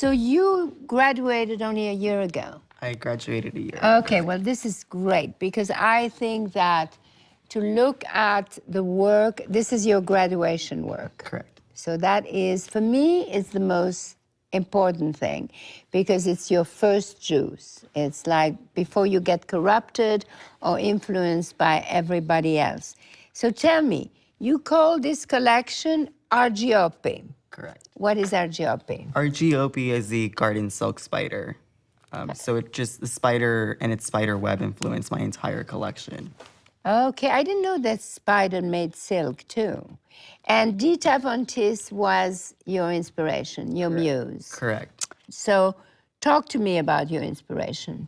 So you graduated only a year ago. I graduated a year ago. Okay, well, this is great because I think that to look at the work, this is your graduation work. Correct. So that is, for me, is the most important thing because it's your first juice. It's like before you get corrupted or influenced by everybody else. So tell me, you call this collection Argiope. Correct. What is Argiope? Argiope is the garden silk spider. So it just, the spider and its spider web influenced my entire collection. Okay, I didn't know that spider made silk too. And Dita Von Teese was your inspiration, your muse. Correct. So talk to me about your inspiration.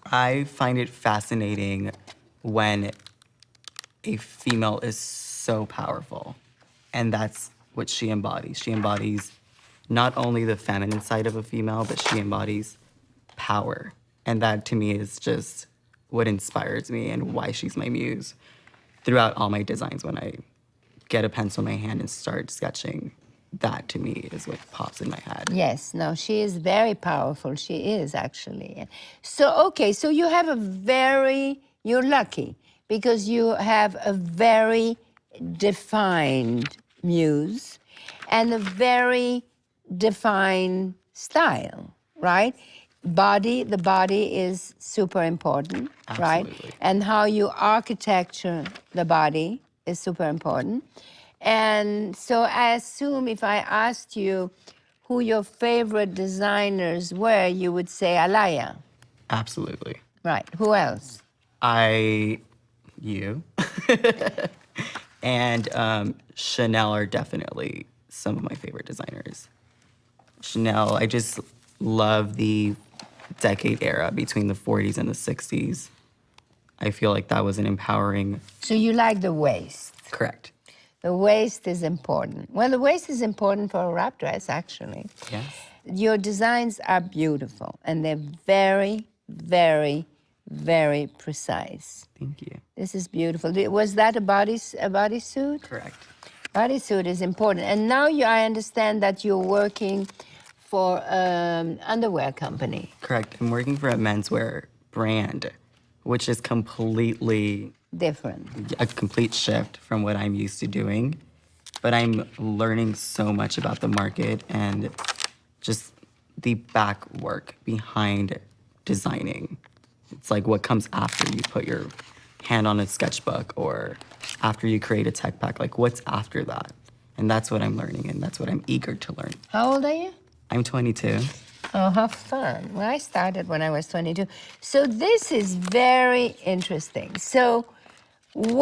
I find it fascinating when a female is so powerful. And that's what she embodies. She embodies not only the feminine side of a female, but she embodies power. And that to me is just what inspires me and why she's my muse throughout all my designs. When I get a pencil in my hand and start sketching, that to me is what pops in my head. Yes, no, she is very powerful. She is actually. So, okay, so you have you're lucky because you have a very defined muse and a very defined style, right? The body is super important, right? Absolutely. And how you architecture the body is super important. And so I assume if I asked you who your favorite designers were, you would say Alaya. Absolutely. Right. Who else? You. And Chanel are definitely some of my favorite designers. Chanel, I just love the decade era between the 40s and the 60s. I feel like that was an empowering... So you like the waist. Correct. The waist is important. Well, the waist is important for a wrap dress, actually. Yes. Your designs are beautiful, and they're very, very, very precise. Thank you. This is beautiful. Was that a bodysuit? Correct. Bodysuit is important. And now I understand that you're working for an underwear company. Correct. I'm working for a menswear brand, which is completely... different. A complete shift from what I'm used to doing. But I'm learning so much about the market and just the back work behind designing. It's like what comes after you put your hand on a sketchbook or after you create a tech pack, like what's after that? And that's what I'm learning and that's what I'm eager to learn. How old are you? I'm 22. Oh, how fun. Well, I started when I was 22. So this is very interesting. So I'm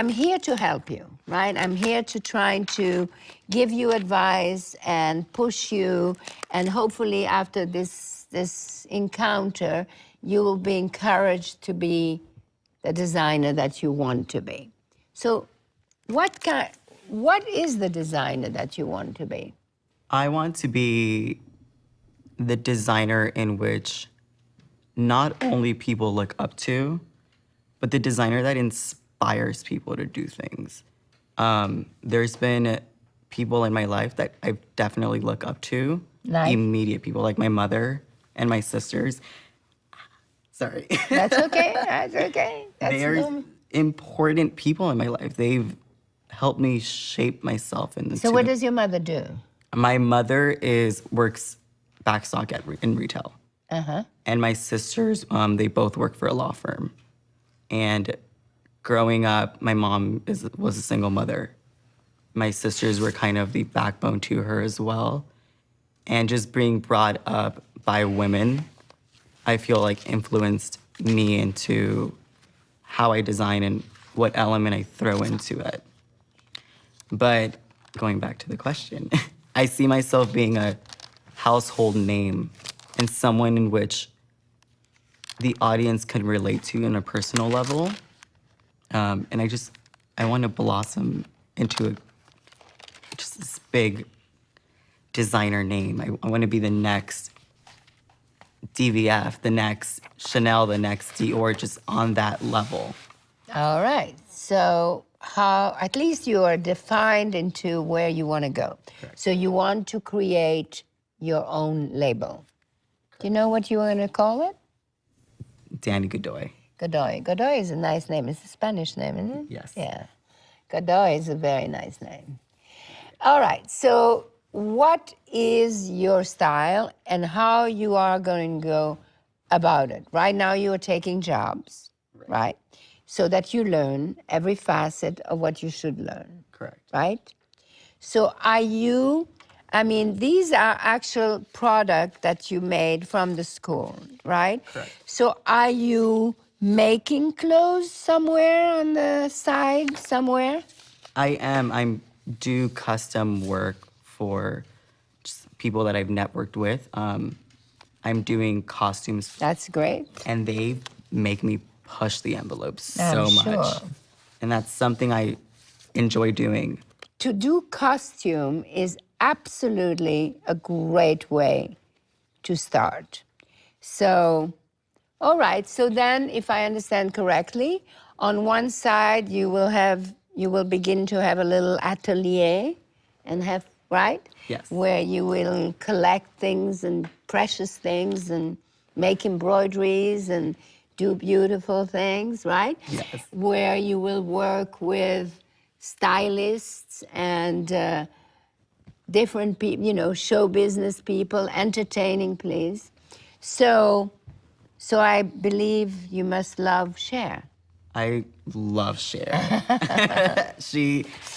here to help you, right? I'm here to try to give you advice and push you, and hopefully after this encounter, you will be encouraged to be the designer that you want to be. So what is the designer that you want to be? I want to be the designer in which not only people look up to, but the designer that inspires people to do things. There's been people in my life that I definitely look up to, Like? Immediate people, like my mother and my sisters. Sorry. That's okay, that's okay. They're important people in my life. They've helped me shape myself. So what does your mother do? My mother works backstock in retail. Uh-huh. And my sisters, they both work for a law firm. And growing up, my mom was a single mother. My sisters were kind of the backbone to her as well. And just being brought up by women, I feel like influenced me into how I design and what element I throw into it. But going back to the question, I see myself being a household name and someone in which the audience can relate to on a personal level. And I want to blossom into just this big designer name. I want to be the next DVF, the next Chanel, the next Dior, just on that level. All right. So how at least you are defined into where you want to go. Correct. So you want to create your own label. Do you know what you want to call it? Danny Godoy. Godoy. Godoy is a nice name. It's a Spanish name, isn't it? Yes. Yeah. Godoy is a very nice name. All right. So what is your style and how you are going to go about it? Right now you are taking jobs, right? So that you learn every facet of what you should learn, Correct. right? So are you, I mean, these are actual product that you made from the school, right? Correct. So are you making clothes somewhere on the side, somewhere? I am. I'm do custom work for just people that I've networked with. I'm doing costumes, That's great. and they make me push the envelopes I'm so much, sure. and that's something I enjoy doing. To do costume is absolutely a great way to start. So, all right. So then, if I understand correctly, on one side you will begin to have a little atelier, and have right, Yes. where you will collect things and precious things and make embroideries and do beautiful things, right? Yes. Where you will work with stylists and different people, you know, show business people, entertaining, please. So I believe you must love Cher. I love Cher.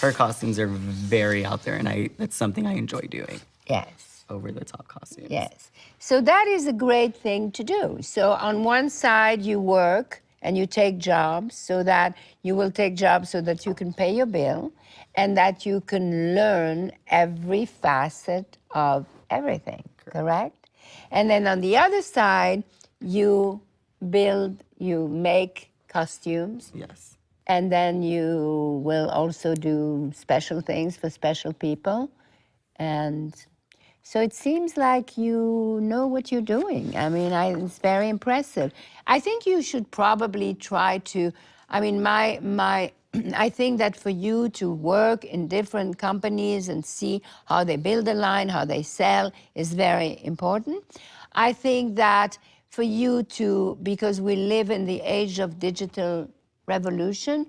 Her costumes are very out there, and that's something I enjoy doing. Yes, Over the top costumes. yes. So that is a great thing to do. So on one side you work and you take jobs, so that you will take jobs so that you can pay your bill and that you can learn every facet of everything, correct? And then on the other side, you make costumes, Yes. and then you will also do special things for special people. And so it seems like you know what you're doing. I mean, it's very impressive. I think you should probably try to, I mean, I think that for you to work in different companies and see how they build a line, how they sell, is very important. I think that for you to, because we live in the age of digital revolution,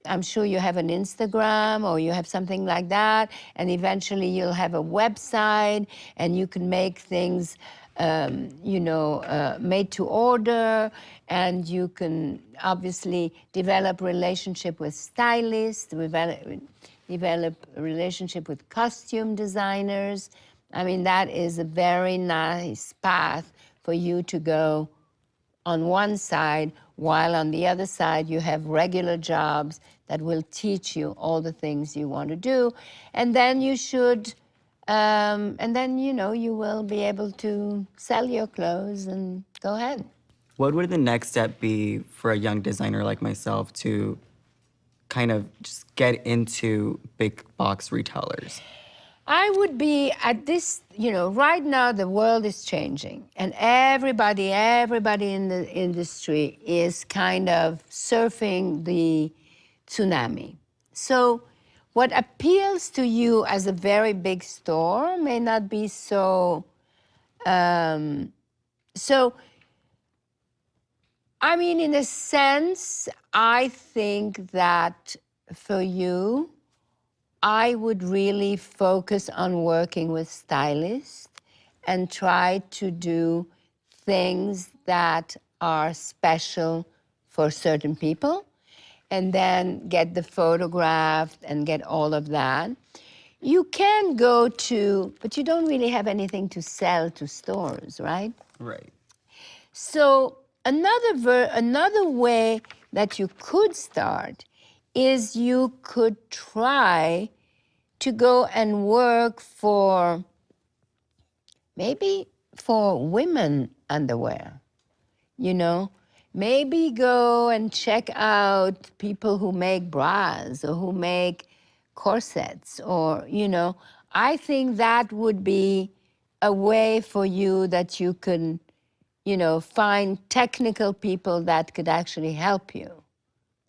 I'm sure you have an Instagram or you have something like that, and eventually you'll have a website and you can make things, made to order, and you can obviously develop relationship with stylists, develop a relationship with costume designers. I mean, that is a very nice path for you to go on one side, while on the other side you have regular jobs that will teach you all the things you want to do. And then you should, and then, you know, you will be able to sell your clothes and go ahead. What would the next step be for a young designer like myself to kind of just get into big box retailers? I would be at this, you know, right now the world is changing and everybody in the industry is kind of surfing the tsunami. So what appeals to you as a very big store may not be so, I mean, in a sense, I think that for you, I would really focus on working with stylists and try to do things that are special for certain people, and then get the photographed and get all of that. You can go to, but you don't really have anything to sell to stores, right? Right. So another way that you could start is you could try to go and work for, maybe for women underwear, you know? Maybe go and check out people who make bras or who make corsets, or, you know, I think that would be a way for you that you can, you know, find technical people that could actually help you.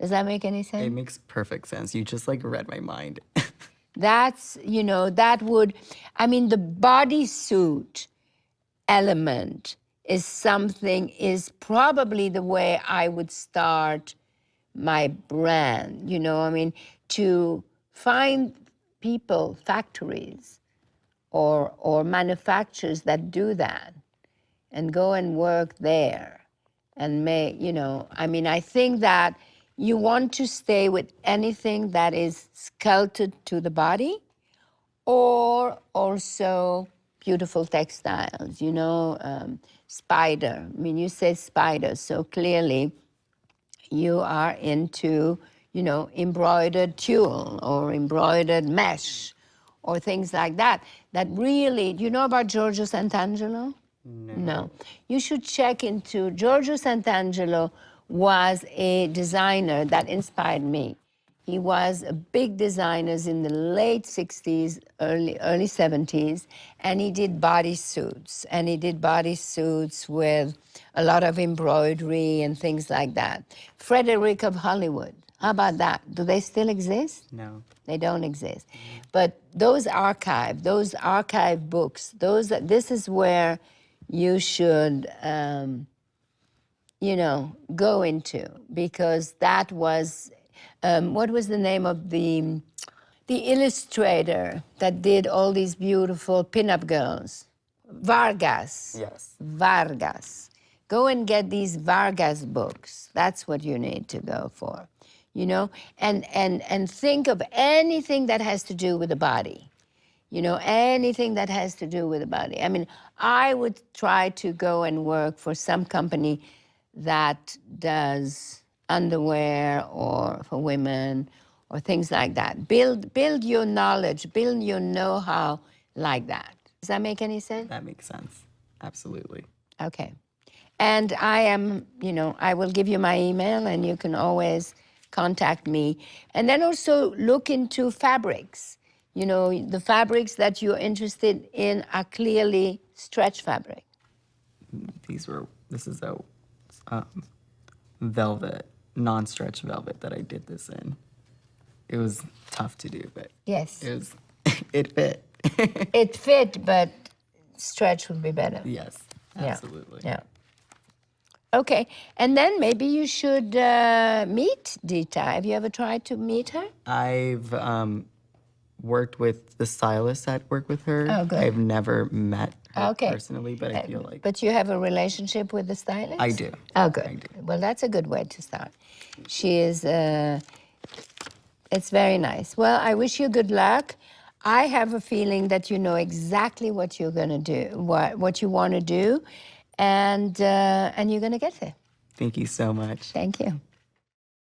Does that make any sense? It makes perfect sense. You just like read my mind. That's, that would, I mean, the bodysuit element is probably the way I would start my brand, I mean, to find people, factories, or manufacturers that do that and go and work there and I think that you want to stay with anything that is sculpted to the body, or also beautiful textiles, spider. I mean, you say spider, so clearly you are into, embroidered tulle or embroidered mesh or things like that. That really, do you know about Giorgio Sant'Angelo? No. You should check into Giorgio Sant'Angelo. Was a designer that inspired me. He was a big designer in the late 60s, early 70s, and he did bodysuits. And he did bodysuits with a lot of embroidery and things like that. Frederick of Hollywood, how about that? Do they still exist? No. They don't exist. But those archive books, this is where you should, go into, because that was, what was the name of the illustrator that did all these beautiful pinup girls? Vargas. Yes. Vargas. Go and get these Vargas books. That's what you need to go for, and think of anything that has to do with the body. Anything that has to do with the body. I mean, I would try to go and work for some company that does underwear or for women or things like that. Build your knowledge, build your know-how like that. Does that make any sense? That makes sense. Absolutely. Okay. And I will give you my email and you can always contact me. And then also look into fabrics. The fabrics that you're interested in are clearly stretch fabric. This is a velvet, non-stretch velvet that I did this in. It was tough to do, but Yes. it fit. It fit, but stretch would be better. Yes, absolutely. Yeah. Okay, and then maybe you should meet Dita. Have you ever tried to meet her? I've worked with the stylists that work with her. Oh, good. I've never met her Okay. personally, but I feel like But you have a relationship with the stylist? I do. Oh, good. I do. Well, that's a good way to start. She is, it's very nice. Well, I wish you good luck. I have a feeling that you know exactly what you're going to do, what you want to do, and you're going to get there. Thank you so much. Thank you.